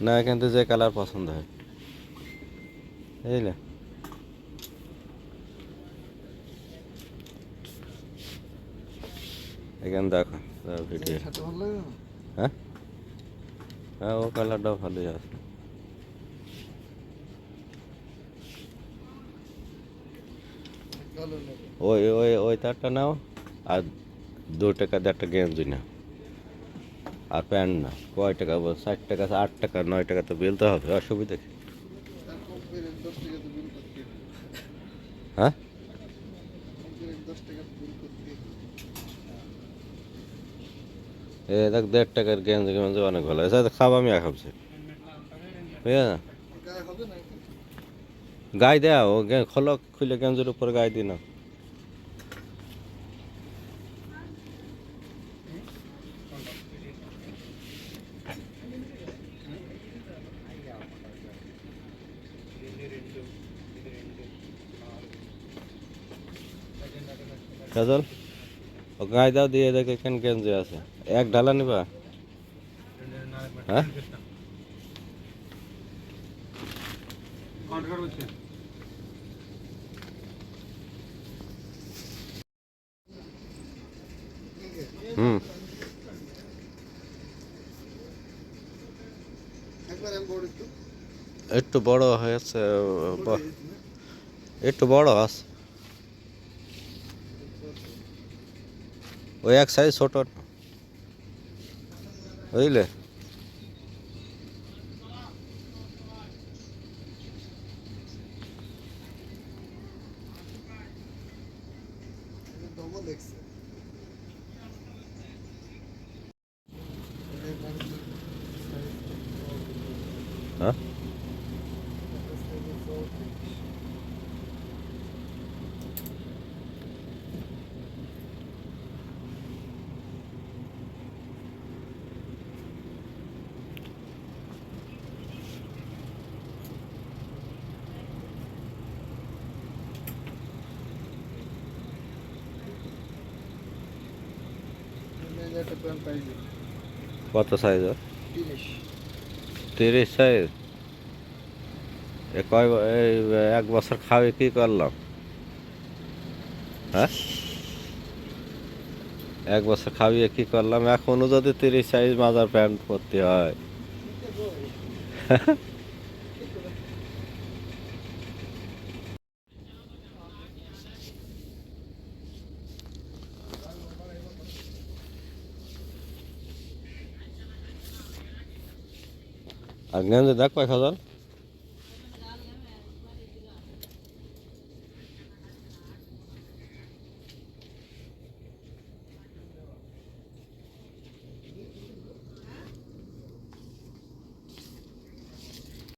না এখান থেকে যে কালার পছন্দ হয় বুঝলে। এখানে দেখো ভিডিও। হ্যাঁ হ্যাঁ, ও কালারটাও ভালোই আছে। ওই ওই ওই তারটা নাও, আর 2 টাকা দিয়ে একটা গেঞ্জি নাও, আর প্যান্ট না। কয় টাকা বল? 60 টাকা, 8 টাকা, 9 টাকা তো বেলতে হবে, অসুবিধা কি? হ্যাঁ এ দেখ 1.5 টাকার গেঞ্জি গেঞ্জি অনেক ভালো আছে, খাওয়া আমি খাবছি। ঠিক আছে, গায়ে দেয়া ও খোলো, খুলে গেঞ্জির উপর গায়ে দিই না। কাজল ও গায়ে দাও, দিয়ে দেখ এখানে গেঞ্জি আছে, এক ঢালা নিবা? হ্যাঁ হুম, একটু বড় হয়েছে, একটু বড় আছে, ওই এক সাইজ ছোট বুঝলে। হ্যাঁ কত সাইজ? 30 সাইজ? এই 1 বছর খাওয়াই কি করলাম? হ্যাঁ 1 বছর খাওয়িয়ে কি করলাম? এখনো যদি 30 সাইজ মাজার প্যান্ট পরতে হয়। আর গেঞ্জি দেখ কয় হাজার?